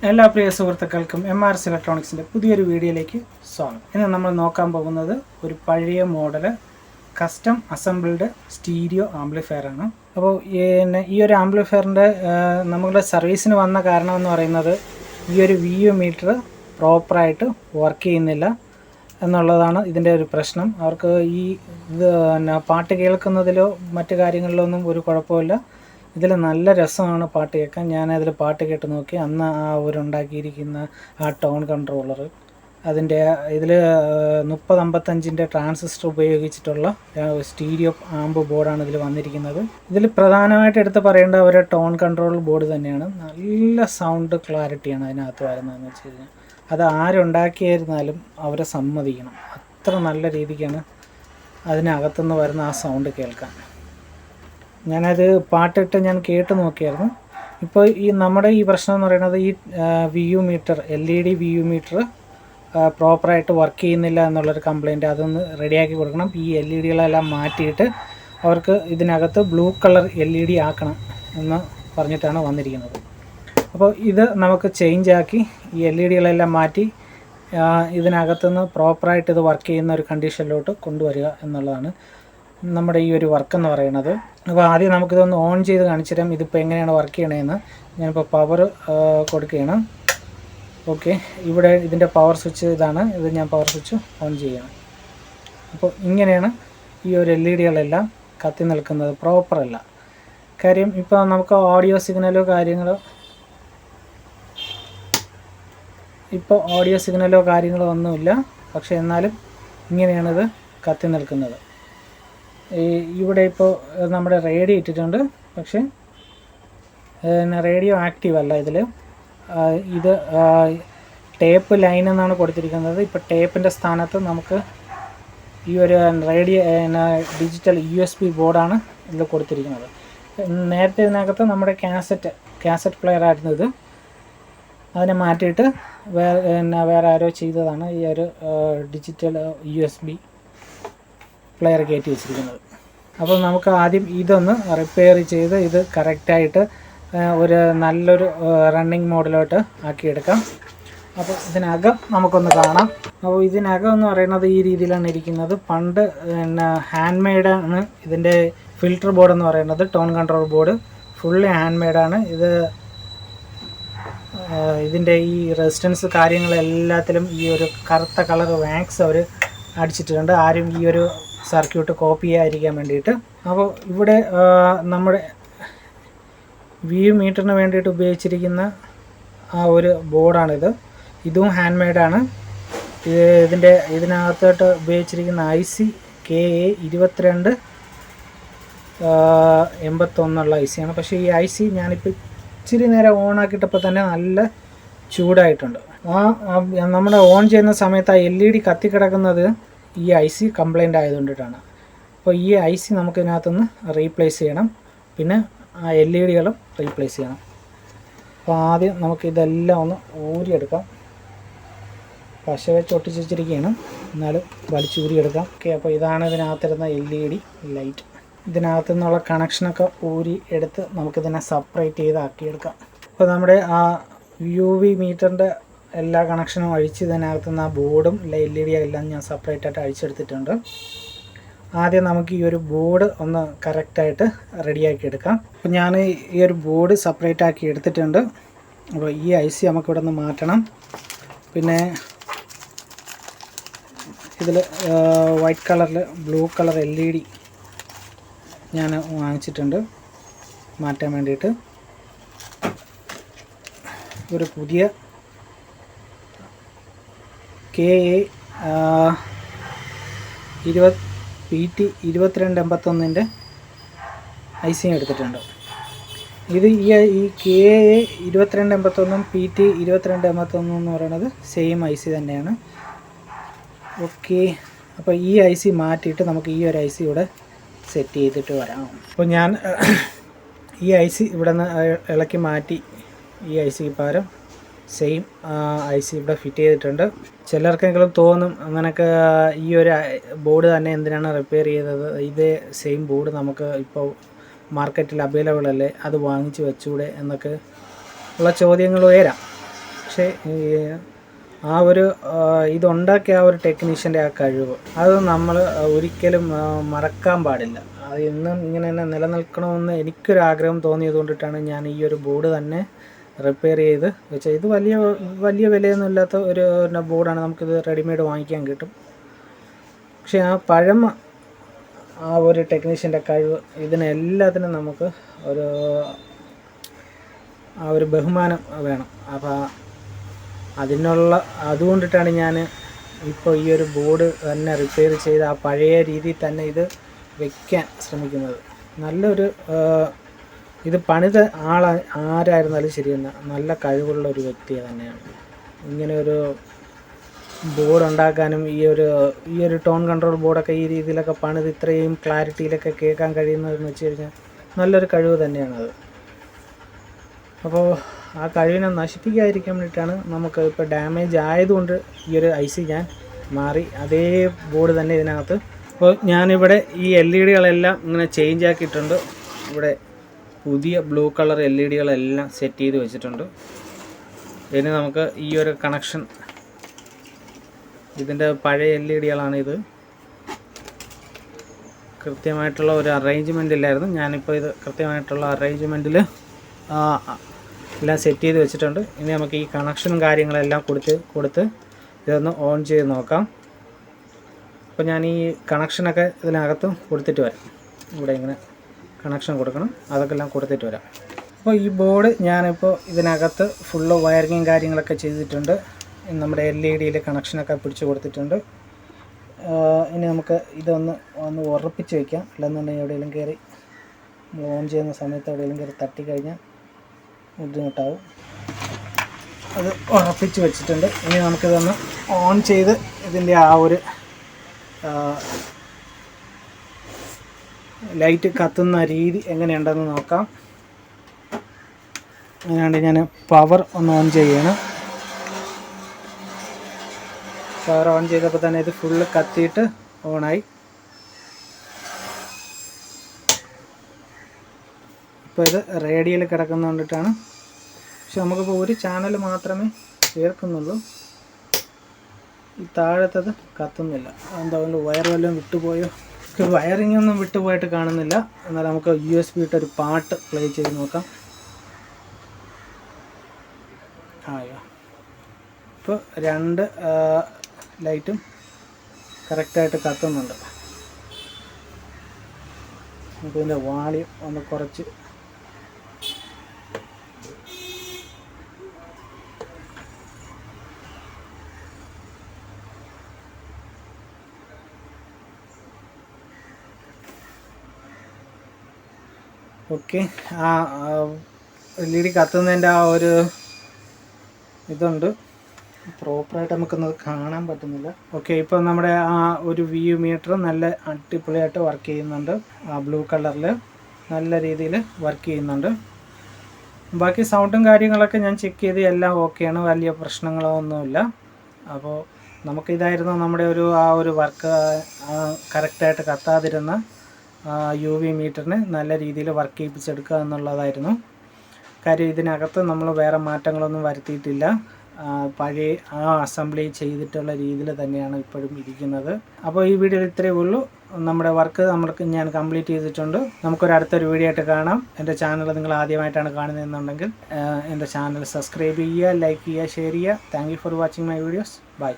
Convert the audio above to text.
എല്ലാ പ്രിയ സുഹൃത്തുക്കൾക്കും MRS ഇലക്ട്രോണിക്സിൻ്റെ പുതിയൊരു വീഡിയോയിലേക്ക് സ്വാഗതം. ഇന്ന് നമ്മൾ നോക്കാൻ പോകുന്നത് ഒരു പഴയ model custom assembled stereo amplifier ആണ്. അപ്പോൾ ഈ ഒരു ആംപ്ലിഫയറിൻ്റെ നമ്മുടെ സർവീസിന് വന്ന കാരണം എന്ന് പറയുന്നത് ഈ ഒരു VU മീറ്റർ പ്രോപ്പറായിട്ട് വർക്ക് ചെയ്യുന്നില്ല എന്നുള്ളതാണ് ഇതിൻ്റെ ഒരു പ്രശ്നം. അവർക്ക് ഈ പാട്ട് കേൾക്കുന്നതിലോ മറ്റു കാര്യങ്ങളിലോ ഒന്നും ഒരു കുഴപ്പമില്ല. ഇതിൽ നല്ല രസമാണ് പാട്ട് കേൾക്കാൻ. ഞാനതിൽ പാട്ട് കേട്ട് നോക്കി. അന്ന് അവരുണ്ടാക്കിയിരിക്കുന്ന ടോൺ കൺട്രോളർ, അതിൻ്റെ ഇതിൽ 3055 ട്രാൻസിസ്റ്റർ ഉപയോഗിച്ചിട്ടുള്ള സ്റ്റീരിയോ ആംബ് ബോർഡാണ് ഇതിൽ വന്നിരിക്കുന്നത്. ഇതിൽ പ്രധാനമായിട്ട് എടുത്ത് പറയേണ്ട ഒരു ടോൺ കൺട്രോൾ ബോർഡ് തന്നെയാണ്. നല്ല സൗണ്ട് ക്ലാരിറ്റിയാണ് അതിനകത്ത് വരുന്നതെന്ന് വെച്ച് കഴിഞ്ഞാൽ അത് ആരുണ്ടാക്കിയായിരുന്നാലും അവരെ സമ്മതിക്കണം. അത്ര നല്ല രീതിക്കാണ് അതിനകത്തുനിന്ന് വരുന്ന ആ സൗണ്ട് കേൾക്കാൻ. ഞാനത് പാട്ടിട്ട് ഞാൻ കേട്ട് നോക്കിയായിരുന്നു. ഇപ്പോൾ നമ്മുടെ ഈ പ്രശ്നം എന്ന് പറയുന്നത് ഈ VU meter LED VU meter പ്രോപ്പറായിട്ട് വർക്ക് ചെയ്യുന്നില്ല എന്നുള്ളൊരു കംപ്ലയിൻറ്റ്. അതൊന്ന് റെഡിയാക്കി കൊടുക്കണം. ഈ LED മാറ്റിയിട്ട് അവർക്ക് ഇതിനകത്ത് ബ്ലൂ കളർ LED ആക്കണം എന്ന് പറഞ്ഞിട്ടാണ് വന്നിരിക്കുന്നത്. അപ്പോൾ ഇത് നമുക്ക് ചേഞ്ചാക്കി ഈ LED മാറ്റി ഇതിനകത്തുനിന്ന് പ്രോപ്പറായിട്ട് ഇത് വർക്ക് ചെയ്യുന്ന ഒരു കണ്ടീഷനിലോട്ട് കൊണ്ടുവരിക എന്നുള്ളതാണ് നമ്മുടെ ഈ ഒരു വർക്ക് എന്ന് പറയുന്നത്. അപ്പോൾ ആദ്യം നമുക്കിതൊന്ന് ഓൺ ചെയ്ത് കാണിച്ചു തരാം ഇതിപ്പോൾ എങ്ങനെയാണ് വർക്ക് ചെയ്യണതെന്ന്. ഞാനിപ്പോൾ പവർ കൊടുക്കുകയാണ്. ഓക്കെ, ഇവിടെ ഇതിൻ്റെ പവർ സ്വിച്ച് ഇതാണ്. ഇത് ഞാൻ പവർ സ്വിച്ച് ഓൺ ചെയ്യണം. അപ്പോൾ ഇങ്ങനെയാണ് ഈ ഒരു LED കത്തി നിൽക്കുന്നത്. പ്രോപ്പറല്ല. കാര്യം ഇപ്പോൾ നമുക്ക് ഓഡിയോ സിഗ്നലോ കാര്യങ്ങളോ ഒന്നുമില്ല. പക്ഷേ എന്നാലും ഇങ്ങനെയാണിത് കത്തി നിൽക്കുന്നത്. ഇവിടെ ഇപ്പോൾ നമ്മുടെ റേഡിയോ ഇട്ടിട്ടുണ്ട്. പക്ഷേ റേഡിയോ ആക്റ്റീവ് അല്ല ഇതിൽ. ഇത് ടേപ്പ് ലൈൻ എന്നാണ് കൊടുത്തിരിക്കുന്നത്. ഇപ്പോൾ ടേപ്പിൻ്റെ സ്ഥാനത്ത് നമുക്ക് ഈ ഒരു റേഡിയോ ഡിജിറ്റൽ USB ബോർഡാണ് ഇതിൽ കൊടുത്തിരിക്കുന്നത്. നേരത്തെ ഇതിനകത്ത് നമ്മുടെ കാസറ്റ് പ്ലെയർ ആയിരുന്നു ഇത്. അതിനെ മാറ്റിയിട്ട് വേറെ ആരോ ചെയ്തതാണ് ഈ ഒരു ഡിജിറ്റൽ USB പ്ലെയർ കയറ്റി വെച്ചിരിക്കുന്നത്. അപ്പോൾ നമുക്ക് ആദ്യം ഇതൊന്ന് റിപ്പയർ ചെയ്ത് ഇത് കറക്റ്റായിട്ട് ഒരു നല്ലൊരു റണ്ണിങ് മോഡിലോട്ട് ആക്കിയെടുക്കാം. അപ്പോൾ ഇതിനകം നമുക്കൊന്ന് കാണാം. അപ്പോൾ ഇതിനകം എന്ന് പറയുന്നത് ഈ രീതിയിലാണ് ഇരിക്കുന്നത്. പണ്ട് ഹാൻഡ് മെയ്ഡാണ് ഇതിൻ്റെ ഫിൽറ്റർ ബോർഡ് എന്ന് പറയുന്നത്. Tone control board fully hand മെയ്ഡാണ്. ഇതിൻ്റെ ഈ റെസിസ്റ്റൻസ് കാര്യങ്ങളെല്ലാത്തിലും ഈ ഒരു കറുത്ത കളർ വാക്സ് അവർ അടിച്ചിട്ടുണ്ട്. ആരും ഈ ഒരു സർക്യൂട്ട് കോപ്പി ചെയ്യാതിരിക്കാൻ വേണ്ടിയിട്ട്. അപ്പോൾ ഇവിടെ നമ്മുടെ VU മീറ്ററിന് വേണ്ടിയിട്ട് ഉപയോഗിച്ചിരിക്കുന്ന ആ ഒരു ബോർഡാണിത്. ഇതും ഹാൻഡ് മെയ്ഡാണ്. ഇതിനകത്തോട്ട് ഉപയോഗിച്ചിരിക്കുന്ന IC KA2281 IC ആണ്. പക്ഷേ ഈ IC ഞാനിപ്പോൾ ഇച്ചിരി നേരം ഓൺ ആക്കിയിട്ടപ്പോൾ തന്നെ നല്ല ചൂടായിട്ടുണ്ട്. നമ്മുടെ ഓൺ ചെയ്യുന്ന സമയത്ത് ആ LED കത്തിക്കിടക്കുന്നത് ഈ IC കംപ്ലൈൻ്റ് ആയതുകൊണ്ടിട്ടാണ്. അപ്പോൾ ഈ IC നമുക്ക് ഇതിനകത്തുനിന്ന് റീപ്ലേസ് ചെയ്യണം. പിന്നെ ആ LED റീപ്ലേസ് ചെയ്യണം. അപ്പോൾ ആദ്യം നമുക്കിതെല്ലാം ഒന്ന് ഊരിയെടുക്കാം. പശ വെച്ച് ഒട്ടിച്ച് വെച്ചിരിക്കുകയാണ്, എന്നാലും വലിച്ചൂരിയെടുക്കാം. ഓക്കെ, അപ്പോൾ ഇതാണ് ഇതിനകത്തിരുന്ന LED ലൈറ്റ്. ഇതിനകത്തു നിന്നുള്ള കണക്ഷനൊക്കെ ഊരി എടുത്ത് നമുക്കിതിനെ സെപ്പറേറ്റ് ചെയ്താക്കിയെടുക്കാം. അപ്പോൾ നമ്മുടെ ആ UV മീറ്ററിൻ്റെ എല്ലാ കണക്ഷനും അഴിച്ച് ഇതിനകത്തുനിന്ന് ആ ബോർഡും LED എല്ലാം ഞാൻ സെപ്പറേറ്റ് ആയിട്ട് അഴിച്ചെടുത്തിട്ടുണ്ട്. ആദ്യം നമുക്ക് ഈ ഒരു ബോർഡ് ഒന്ന് കറക്റ്റായിട്ട് റെഡിയാക്കി എടുക്കാം. അപ്പോൾ ഞാൻ ഈ ഒരു ബോർഡ് സെപ്പറേറ്റ് ആക്കി എടുത്തിട്ടുണ്ട്. അപ്പോൾ ഈ IC നമുക്കിവിടെ നിന്ന് മാറ്റണം. പിന്നെ ഇതിൽ വൈറ്റ് കളറിൽ ബ്ലൂ കളർ LED ഞാൻ വാങ്ങിച്ചിട്ടുണ്ട് മാറ്റാൻ വേണ്ടിയിട്ട്. ഒരു പുതിയ PT2281 IC എടുത്തിട്ടുണ്ട്. ഇത് ഈ KA2281 PT2281 എന്ന് പറയുന്നത് സെയിം IC തന്നെയാണ്. ഓക്കെ, അപ്പോൾ ഈ IC മാറ്റിയിട്ട് നമുക്ക് ഈ ഒരു IC ഇവിടെ സെറ്റ് ചെയ്തിട്ട് വരാം. അപ്പോൾ ഞാൻ ഈ IC ഇവിടെ നിന്ന് ഇളക്കി മാറ്റി ഈ ICക്ക് പകരം സെയിം IC ഇവിടെ ഫിറ്റ് ചെയ്തിട്ടുണ്ട്. ചിലർക്കെങ്കിലും തോന്നും അങ്ങനെയൊക്കെ ഈ ഒരു ബോർഡ് തന്നെ എന്തിനാണ് റിപ്പയർ ചെയ്തത്, ഇതേ സെയിം ബോർഡ് നമുക്ക് ഇപ്പോൾ മാർക്കറ്റിൽ അവൈലബിൾ അല്ലേ, അത് വാങ്ങിച്ച് വെച്ചൂടെ എന്നൊക്കെ ഉള്ള ചോദ്യങ്ങൾ ഉയരാം. പക്ഷേ ആ ഒരു ഇതുണ്ടാക്കിയ ആ ഒരു ടെക്നീഷ്യൻ്റെ ആ കഴിവ് അത് നമ്മൾ ഒരിക്കലും മറക്കാൻ പാടില്ല. അത് ഇന്നും ഇങ്ങനെ തന്നെ നിലനിൽക്കണമെന്ന് എനിക്കൊരാഗ്രഹം തോന്നിയത് കൊണ്ടിട്ടാണ് ഞാൻ ഈ ഒരു ബോർഡ് തന്നെ റിപ്പയർ ചെയ്ത് വെച്ചാൽ. ഇത് വലിയ വിലയൊന്നും ഇല്ലാത്ത ഒരു ബോർഡാണ്, നമുക്കിത് റെഡിമെയ്ഡ് വാങ്ങിക്കാൻ കിട്ടും. പക്ഷേ ആ പഴമ, ആ ഒരു ടെക്നീഷ്യൻ്റെ കഴിവ്, ഇതിനെല്ലാത്തിനും നമുക്ക് ആ ഒരു ബഹുമാനം വേണം. അപ്പോൾ അതുകൊണ്ടിട്ടാണ് ഞാൻ ഇപ്പോൾ ഈ ഒരു ബോർഡ് തന്നെ റിപ്പയർ ചെയ്ത് ആ പഴയ രീതിയിൽ തന്നെ ഇത് വയ്ക്കാൻ ശ്രമിക്കുന്നത്. നല്ലൊരു ഇത് പണിത ആരായിരുന്നാലും ശരി തന്നെ നല്ല കഴിവുള്ള ഒരു വ്യക്തി തന്നെയാണ്. ഇങ്ങനെ ഒരു ബോർഡ് ഉണ്ടാക്കാനും ഈ ഒരു ടോൺ കൺട്രോൾ ബോർഡൊക്കെ ഈ രീതിയിലൊക്കെ പണിത് ഇത്രയും ക്ലാരിറ്റിയിലൊക്കെ കേൾക്കാൻ കഴിയുന്നതെന്ന് വെച്ച് കഴിഞ്ഞാൽ നല്ലൊരു കഴിവ് തന്നെയാണത്. അപ്പോൾ ആ കഴിവിനെ നശിപ്പിക്കാതിരിക്കാൻ വേണ്ടിയിട്ടാണ് നമുക്ക് ഇപ്പോൾ ഡാമേജ് ആയതുകൊണ്ട് ഈ ഒരു IC ഞാൻ മാറി അതേ ബോർഡ് തന്നെ ഇതിനകത്ത്. അപ്പോൾ ഞാനിവിടെ ഈ LED-കളെല്ലാം ഇങ്ങനെ ചേഞ്ച് ആക്കിയിട്ടുണ്ട്. ഇവിടെ പുതിയ ബ്ലൂ കളർ LED-കളെല്ലാം സെറ്റ് ചെയ്ത് വെച്ചിട്ടുണ്ട്. ഇനി നമുക്ക് ഈ ഒരു കണക്ഷൻ, ഇതിൻ്റെ പഴയ LED-കളാണ് ഇത്. കൃത്യമായിട്ടുള്ള ഒരു അറേഞ്ച്മെൻ്റ് ഇല്ലായിരുന്നു. ഞാനിപ്പോൾ ഇത് കൃത്യമായിട്ടുള്ള അറേഞ്ച്മെൻറ്റിൽ എല്ലാം സെറ്റ് ചെയ്ത് വെച്ചിട്ടുണ്ട്. ഇനി നമുക്ക് ഈ കണക്ഷനും കാര്യങ്ങളെല്ലാം കൊടുത്ത് ഇതൊന്ന് ഓൺ ചെയ്ത് നോക്കാം. അപ്പോൾ ഞാൻ ഈ കണക്ഷനൊക്കെ ഇതിനകത്ത് കൊടുത്തിട്ട് വരാം. ഇവിടെ ഇങ്ങനെ കണക്ഷൻ കൊടുക്കണം, അതൊക്കെ എല്ലാം കൊടുത്തിട്ട് വരാം. അപ്പോൾ ഈ ബോർഡ് ഞാനിപ്പോൾ ഇതിനകത്ത് ഫുള്ള് വയറിങ്ങും കാര്യങ്ങളൊക്കെ ചെയ്തിട്ടുണ്ട്. നമ്മുടെ LED കണക്ഷനൊക്കെ പിടിച്ച് കൊടുത്തിട്ടുണ്ട്. ഇനി നമുക്ക് ഇതൊന്ന് ഉറപ്പിച്ച് വയ്ക്കാം. അല്ലെന്നുണ്ടെങ്കിൽ എവിടെയെങ്കിലും കയറി ഓൺ ചെയ്യുന്ന സമയത്ത് എവിടെയെങ്കിലും കയറി തട്ടിക്കഴിഞ്ഞാൽ ബുദ്ധിമുട്ടാവും. അത് ഉറപ്പിച്ച് വെച്ചിട്ടുണ്ട്. ഇനി നമുക്കിതൊന്ന് ഓൺ ചെയ്ത് ഇതിൻ്റെ ആ ഒരു ലൈറ്റ് കത്തുന്ന രീതി എങ്ങനെയുണ്ടെന്ന് നോക്കാം. അതിനാണ്ട് ഞാൻ പവർ ഒന്ന് ഓൺ ചെയ്യണം. പവർ ഓൺ ചെയ്തപ്പോൾ തന്നെ ഇത് ഫുള്ള് കത്തിയിട്ട് ഓണായി. ഇപ്പോൾ ഇത് റേഡിയോയിൽ കിടക്കുന്നതുകൊണ്ടിട്ടാണ്. പക്ഷെ നമുക്കിപ്പോൾ ഒരു ചാനൽ മാത്രമേ ചേർക്കുന്നുള്ളൂ. ഈ താഴത്തത് കത്തുന്നില്ല. എന്താ വയർ വല്ലതും വിട്ടുപോയോ? വയറിംഗ് ഒന്നും വിട്ടുപോയിട്ട് കാണുന്നില്ല. എന്നാൽ നമുക്ക് USB ഇട്ടൊരു പാട്ട് പ്ലേ ചെയ്ത് നോക്കാം. ഇപ്പോൾ 2 ലൈറ്റും കറക്റ്റായിട്ട് കത്തുന്നുണ്ട്. നമുക്കിതിൻ്റെ വാളിയം ഒന്ന് കുറച്ച് ഓക്കെ. ആ LED കത്തുന്നതിൻ്റെ ആ ഒരു ഇതുണ്ട്, പ്രോപ്പറായിട്ട് നമുക്കൊന്നത് കാണാൻ പറ്റുന്നില്ല. ഓക്കെ, ഇപ്പോൾ നമ്മുടെ ആ ഒരു വ്യൂ മീറ്റർ നല്ല അടിപൊളിയായിട്ട് വർക്ക് ചെയ്യുന്നുണ്ട്. ആ ബ്ലൂ കളറിൽ നല്ല രീതിയിൽ വർക്ക് ചെയ്യുന്നുണ്ട്. ബാക്കി സൗണ്ടും കാര്യങ്ങളൊക്കെ ഞാൻ ചെക്ക് ചെയ്ത് എല്ലാം ഓക്കെയാണ്, വലിയ പ്രശ്നങ്ങളോ ഒന്നുമില്ല. അപ്പോൾ നമുക്കിതായിരുന്നു നമ്മുടെ ആ ഒരു വർക്ക് കറക്റ്റായിട്ട് കത്താതിരുന്ന UV മീറ്ററിന് നല്ല രീതിയിൽ വർക്ക് ചെയ്യിപ്പിച്ചെടുക്കുക എന്നുള്ളതായിരുന്നു കാര്യം. ഇതിനകത്ത് നമ്മൾ വേറെ മാറ്റങ്ങളൊന്നും വരുത്തിയിട്ടില്ല. പഴയ അസംബ്ലി ചെയ്തിട്ടുള്ള രീതിയിൽ തന്നെയാണ് ഇപ്പോഴും ഇരിക്കുന്നത്. അപ്പോൾ ഈ വീഡിയോയിൽ ഇത്രയേ ഉള്ളൂ. നമ്മുടെ വർക്ക് ഞാൻ കംപ്ലീറ്റ് ചെയ്തിട്ടുണ്ട്. നമുക്കൊരടുത്തൊരു വീഡിയോ ആയിട്ട് കാണാം. എൻ്റെ ചാനൽ നിങ്ങൾ ആദ്യമായിട്ടാണ് കാണുന്നതെന്നുണ്ടെങ്കിൽ എൻ്റെ ചാനൽ സബ്സ്ക്രൈബ് ചെയ്യുക, ലൈക്ക് ചെയ്യുക, ഷെയർ ചെയ്യുക. Thank you for watching my videos. By.